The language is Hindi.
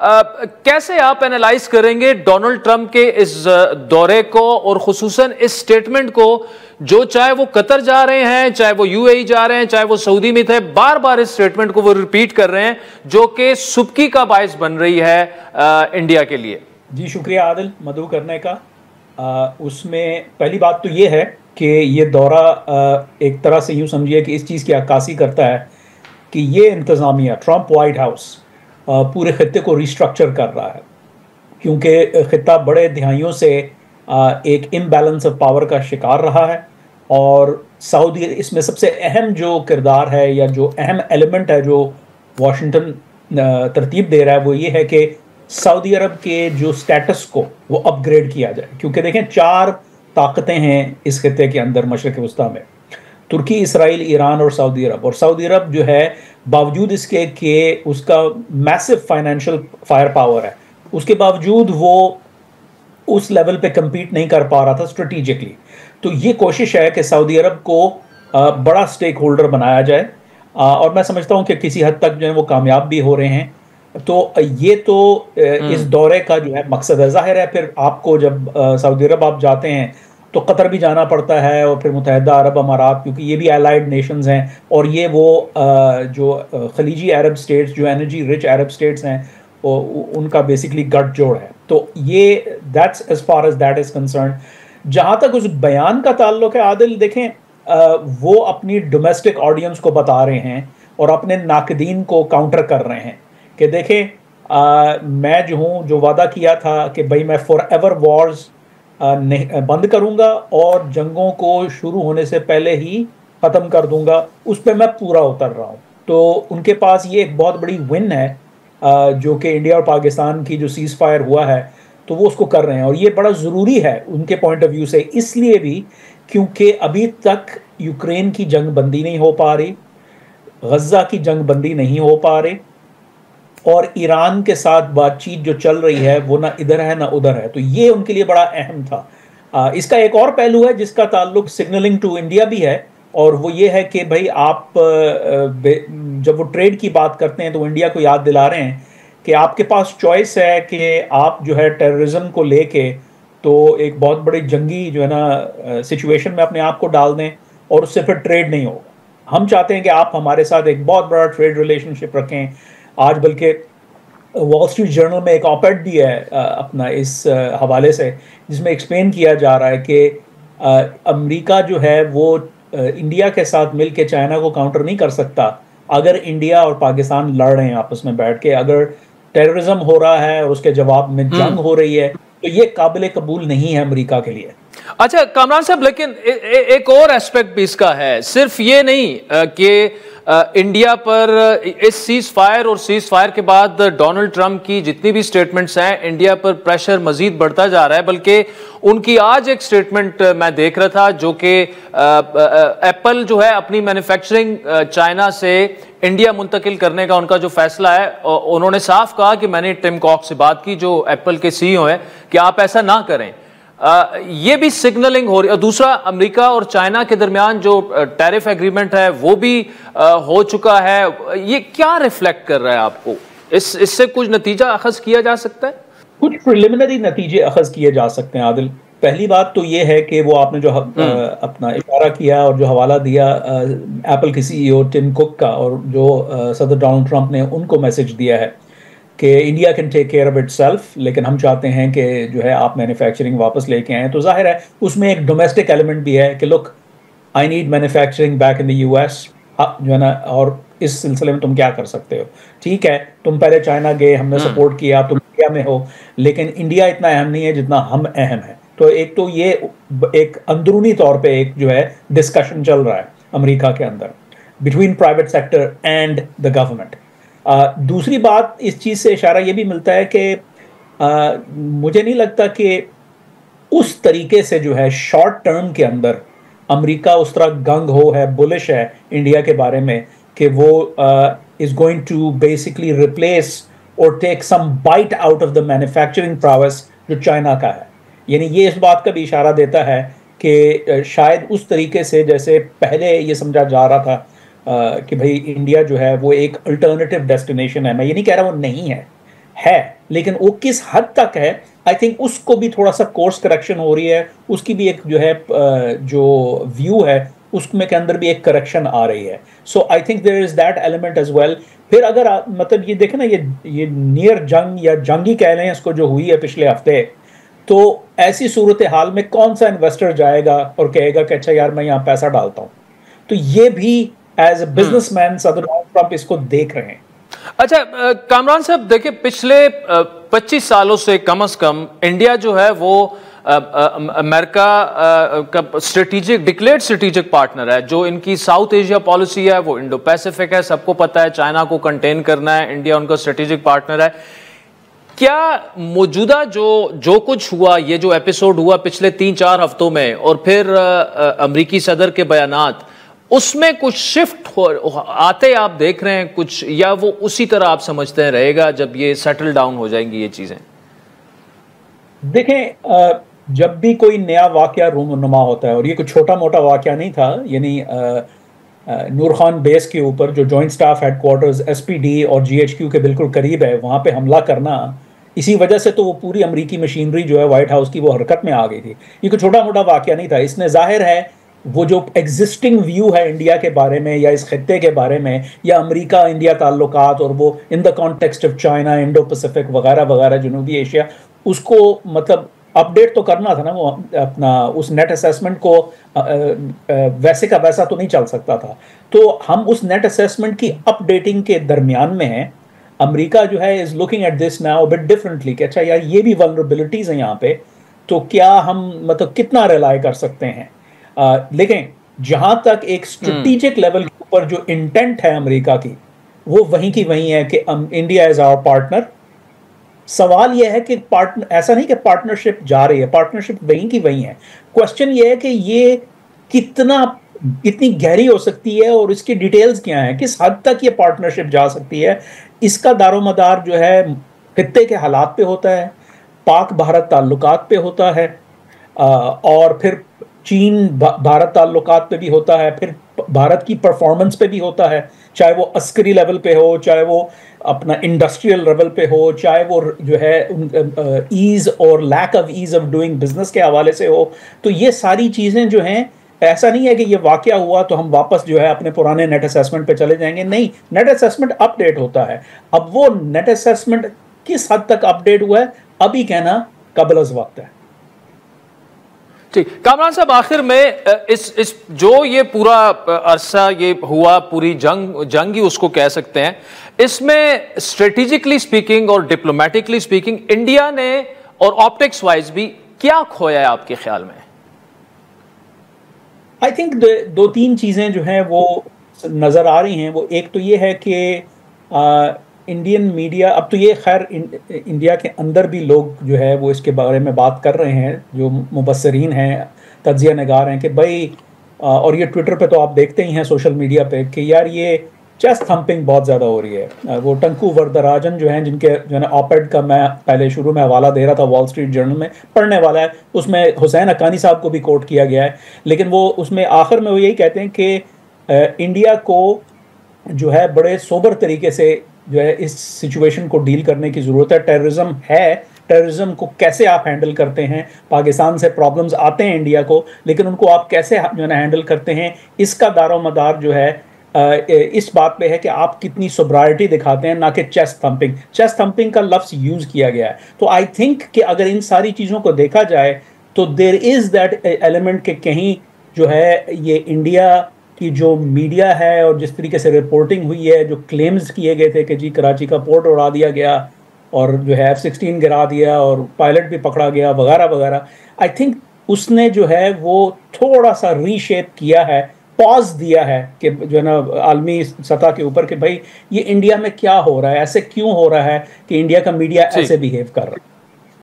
कैसे आप एनालाइज करेंगे डोनाल्ड ट्रंप के इस दौरे को और खुसूसन इस स्टेटमेंट को, जो चाहे वो कतर जा रहे हैं, चाहे वो यूएई जा रहे हैं, चाहे वो सऊदी में थे, बार बार इस स्टेटमेंट को वो रिपीट कर रहे हैं, जो कि सुबकी का बायस बन रही है इंडिया के लिए। जी शुक्रिया आदिल मधु करने का। उसमें पहली बात तो ये है कि ये दौरा एक तरह से यूँ समझिए कि इस चीज़ की अक्कासी करता है कि ये इंतज़ामिया ट्रंप वाइट हाउस पूरे खत्ते को रिस्ट्रक्चर कर रहा है, क्योंकि खत्ता बड़े दिहाइयों से एक इम्बैलेंस ऑफ पावर का शिकार रहा है। और सऊदी इसमें सबसे अहम जो किरदार है या जो अहम एलिमेंट है जो वाशिंगटन तरतीब दे रहा है वो ये है कि सऊदी अरब के जो स्टेटस को वो अपग्रेड किया जाए। क्योंकि देखें 4 ताकतें हैं इस खत्ते के अंदर मशरक़ वस्ता में, तुर्की, इसराइल, ईरान और सऊदी अरब। और सऊदी अरब जो है बावजूद इसके कि उसका मैसिव फाइनेंशियल फायर पावर है, उसके बावजूद वो उस लेवल पे compete नहीं कर पा रहा था स्ट्रेटेजिकली। तो ये कोशिश है कि सऊदी अरब को बड़ा स्टेक होल्डर बनाया जाए, और मैं समझता हूँ कि किसी हद तक जो है वो कामयाब भी हो रहे हैं। तो ये तो इस दौरे का जो है मकसद है। जाहिर है फिर आपको जब सऊदी अरब आप जाते हैं तो कतर भी जाना पड़ता है, और फिर मुत्तहिदा अरब अमारात, क्योंकि ये भी एलाइड नेशंस हैं, और ये वो जो खलीजी अरब स्टेट्स जो एनर्जी रिच अरब स्टेट्स हैं उनका बेसिकली गठजोड़ है। तो ये that's as far as that is concern. जहाँ तक उस बयान का ताल्लुक है आदिल, देखें वो अपनी डोमेस्टिक ऑडियंस को बता रहे हैं और अपने नाकदीन को काउंटर कर रहे हैं कि देखें मैं जो हूँ, जो वादा किया था कि भाई मैं फॉर एवर वॉर्स बंद करूँगा और जंगों को शुरू होने से पहले ही ख़त्म कर दूँगा, उस पर मैं पूरा उतर रहा हूँ। तो उनके पास ये एक बहुत बड़ी विन है जो कि इंडिया और पाकिस्तान की जो सीज़ फायर हुआ है, तो वो उसको कर रहे हैं। और ये बड़ा ज़रूरी है उनके पॉइंट ऑफ व्यू से, इसलिए भी क्योंकि अभी तक यूक्रेन की जंग बंदी नहीं हो पा रही, गज़ा की जंग बंदी नहीं हो पा रही, और ईरान के साथ बातचीत जो चल रही है वो ना इधर है ना उधर है। तो ये उनके लिए बड़ा अहम था। इसका एक और पहलू है जिसका ताल्लुक सिग्नलिंग टू इंडिया भी है, और वो ये है कि भाई आप जब वो ट्रेड की बात करते हैं तो इंडिया को याद दिला रहे हैं कि आपके पास चॉइस है कि आप जो है टेररिज्म को लेके तो एक बहुत बड़ी जंगी जो है ना सिचुएशन में अपने आप को डाल दें, और उससे फिर ट्रेड नहीं होगा। हम चाहते हैं कि आप हमारे साथ एक बहुत बड़ा ट्रेड रिलेशनशिप रखें। आज बल्कि वॉल स्ट्रीट जर्नल में एक ऑपेड भी है अपना इस हवाले से, जिसमें एक्सप्लेन किया जा रहा है कि अमेरिका जो है वो इंडिया के साथ मिल के चाइना को काउंटर नहीं कर सकता अगर इंडिया और पाकिस्तान लड़ रहे हैं आपस में बैठ के। अगर टेररिज्म हो रहा है और उसके जवाब में जंग हो रही है तो ये काबिल कबूल नहीं है अमेरिका के लिए। अच्छा कामरान साहब, लेकिन एक और एस्पेक्ट भी इसका है, सिर्फ ये नहीं कि इंडिया पर इस सीज फायर और सीज फायर के बाद डोनाल्ड ट्रंप की जितनी भी स्टेटमेंट्स हैं, इंडिया पर प्रेशर मजीद बढ़ता जा रहा है। बल्कि उनकी आज एक स्टेटमेंट मैं देख रहा था जो कि एप्पल जो है अपनी मैन्युफैक्चरिंग चाइना से इंडिया मुंतकिल करने का उनका जो फैसला है, उन्होंने साफ कहा कि मैंने टिम कॉक से बात की जो एप्पल के सीईओ हैं कि आप ऐसा ना करें। ये भी सिग्नलिंग हो रही है। और दूसरा, अमेरिका और चाइना के दरमियान जो टैरिफ एग्रीमेंट है वो भी हो चुका है। ये क्या रिफ्लेक्ट कर रहा है आपको? इससे कुछ नतीजा अखज किया जा सकता है? कुछ प्रिलिमिनरी नतीजे अखज किए जा सकते हैं आदिल। पहली बात तो ये है कि वो आपने जो अपना इशारा किया और जो हवाला दिया एप्पल के सीईओ टिम कुक का, और जो सदर डोनाल्ड ट्रंप ने उनको मैसेज दिया है कि India can take care of itself, लेकिन हम चाहते हैं कि जो है आप मैन्युफैक्चरिंग वापस लेके आएँ। तो जाहिर है उसमें एक डोमेस्टिक एलिमेंट भी है कि look I need manufacturing back in the US, जो है ना, और इस सिलसिले में तुम क्या कर सकते हो? ठीक है, तुम पहले चाइना गए, हमने सपोर्ट किया, तुम इंडिया में हो, लेकिन इंडिया इतना अहम नहीं है जितना हम अहम है। तो एक तो ये एक अंदरूनी तौर पे एक जो है डिस्कशन चल रहा है अमेरिका के अंदर between private sector and the government. दूसरी बात, इस चीज़ से इशारा ये भी मिलता है कि मुझे नहीं लगता कि उस तरीके से जो है शॉर्ट टर्म के अंदर अमेरिका उस तरह गंग हो है, बुलिश है इंडिया के बारे में कि वो is going to basically replace और take some bite out of the manufacturing prowess जो चाइना का है। यानी ये इस बात का भी इशारा देता है कि शायद उस तरीके से जैसे पहले ये समझा जा रहा था कि भाई इंडिया जो है वो एक अल्टरनेटिव डेस्टिनेशन है। मैं ये नहीं कह रहा वो नहीं है, है, लेकिन वो किस हद तक है, आई थिंक उसको भी थोड़ा सा कोर्स करेक्शन हो रही है, उसकी भी एक जो है जो व्यू है उसमें के अंदर भी एक करेक्शन आ रही है. So I think there is that element as well. फिर अगर मतलब ये देखें ना, ये नियर जंग या जंगी कह लें इसको, जो हुई है पिछले हफ्ते, तो ऐसी सूरत हाल में कौन सा इन्वेस्टर जाएगा और कहेगा कि अच्छा यार मैं यहाँ पैसा डालता हूँ. तो ये भी एज अ बिजनेसमैन सदर ट्रंप इसको देख रहे हैं. अच्छा कामरान साहब, देखिए पिछले 25 सालों से कम इंडिया जो है वो अमेरिका का स्ट्रेटेजिक डिक्लेयर्ड स्ट्रेटेजिक पार्टनर है. जो इनकी साउथ एशिया पॉलिसी है वो इंडो पैसिफिक है, सबको पता है. चाइना को कंटेन करना है, इंडिया उनका स्ट्रेटेजिक पार्टनर है. क्या मौजूदा जो कुछ हुआ, ये जो एपिसोड हुआ पिछले 3-4 हफ्तों में, और फिर अमेरिकी सदर के बयानात, उसमें कुछ शिफ्ट आते आप देख रहे हैं कुछ, या वो उसी तरह आप समझते हैं रहेगा जब ये सेटल डाउन हो जाएंगी ये चीजें? देखें, जब भी कोई नया वाकया रूनुमा होता है, और ये कोई छोटा मोटा वाकया नहीं था, यानी नूर खान बेस के ऊपर जो जॉइंट स्टाफ हेडक्वार्टर्स एसपीडी और जीएचक्यू के बिल्कुल करीब है, वहाँ पे हमला करना, इसी वजह से तो वो पूरी अमेरिकी मशीनरी जो है व्हाइट हाउस की वो हरकत में आ गई थी. ये कोई छोटा मोटा वाकया नहीं था. इसने जाहिर है वो जो एग्जिस्टिंग व्यू है इंडिया के बारे में या इस खत्ते के बारे में या अमेरिका इंडिया ताल्लुकात, और वो in the context of China, Indo Pacific वगैरह वगैरह, जनूबी एशिया, उसको मतलब अपडेट तो करना था ना. वो अपना उस नेट असेसमेंट को वैसे का वैसा तो नहीं चल सकता था. तो हम उस नेट असेसमेंट की अपडेटिंग के दरमियान में हैं. अमेरिका जो है is looking at this now bit differently कि अच्छा यार ये भी वल्नरेबिलिटीज हैं यहाँ पे, तो क्या हम मतलब कितना रिलाय कर सकते हैं. लेकिन जहां तक एक स्ट्रेटेजिक लेवल के ऊपर जो इंटेंट है अमेरिका की, वो वहीं की वहीं है कि इंडिया इज आवर पार्टनर. सवाल यह है कि पार्टनर, ऐसा नहीं कि पार्टनरशिप जा रही है, पार्टनरशिप वहीं की वहीं है. क्वेश्चन यह है कि ये इतनी गहरी हो सकती है और इसकी डिटेल्स क्या हैं, किस हद तक ये पार्टनरशिप जा सकती है. इसका दारोमदार जो है खित्ते के हालात पे होता है, पाक भारत ताल्लुकात पे होता है, और फिर चीन भारत ताल्लुकात पे भी होता है, फिर भारत की परफॉर्मेंस पे भी होता है, चाहे वो अस्करी लेवल पे हो, चाहे वो अपना इंडस्ट्रियल लेवल पे हो, चाहे वो जो है ईज और lack of ease of doing business के हवाले से हो. तो ये सारी चीज़ें जो हैं, ऐसा नहीं है कि ये वाकया हुआ तो हम वापस जो है अपने पुराने नेट असेसमेंट पे चले जाएंगे. नहीं, नेट असेसमेंट अपडेट होता है. अब वो नेट असेसमेंट किस हद तक अपडेट हुआ है अभी कहना काबिल वक्त है. ठीक, कामरान साहब, आखिर में इस जो ये पूरा अरसा ये हुआ, पूरी जंग ही उसको कह सकते हैं, इसमें स्ट्रेटेजिकली स्पीकिंग और डिप्लोमेटिकली स्पीकिंग इंडिया ने और ऑप्टिक्स वाइज भी क्या खोया है आपके ख्याल में? आई थिंक 2-3 चीज़ें जो हैं वो नज़र आ रही हैं. वो एक तो ये है कि इंडियन मीडिया, अब तो ये खैर इंडिया के अंदर भी लोग जो है वो इसके बारे में बात कर रहे हैं, जो मुबस्सरीन हैं, तज्जिया नगार हैं, कि भाई, और ये ट्विटर पे तो आप देखते ही हैं, सोशल मीडिया पे, कि यार ये चेस्ट थम्पिंग बहुत ज़्यादा हो रही है. वो टंकू वरदराजन जो हैं, जिनके जो है ऑपेड का मैं पहले शुरू में हवाला दे रहा था, वॉल स्ट्रीट जर्नल में पढ़ने वाला है, उसमें हुसैन हक्कानी साहब को भी कोट किया गया है. लेकिन वो उसमें आखिर में वो यही कहते हैं कि इंडिया को जो है बड़े सोबर तरीके से जो है इस सिचुएशन को डील करने की ज़रूरत है. टेररिज्म है, टेररिज्म को कैसे आप हैंडल करते हैं. पाकिस्तान से प्रॉब्लम्स आते हैं इंडिया को, लेकिन उनको आप कैसे जो है ना हैंडल करते हैं, इसका दारोमदार जो है इस बात पे है कि आप कितनी सोब्राइटी दिखाते हैं, ना कि चेस्ट थम्पिंग. चेस्ट थम्पिंग का लफ्ज़ यूज़ किया गया है. तो आई थिंक कि अगर इन सारी चीज़ों को देखा जाए तो देयर इज़ दैट एलिमेंट के कहीं जो है ये इंडिया की जो मीडिया है और जिस तरीके से रिपोर्टिंग हुई है, जो क्लेम्स किए गए थे कि जी कराची का पोर्ट उड़ा दिया गया और जो है F-16 गिरा दिया और पायलट भी पकड़ा गया वगैरह वगैरह, आई थिंक उसने जो है वो थोड़ा सा रीशेप किया है, पॉज दिया है कि जो है ना आलमी सतह के ऊपर कि भाई ये इंडिया में क्या हो रहा है, ऐसे क्यों हो रहा है कि इंडिया का मीडिया ऐसे बिहेव कर रहा है.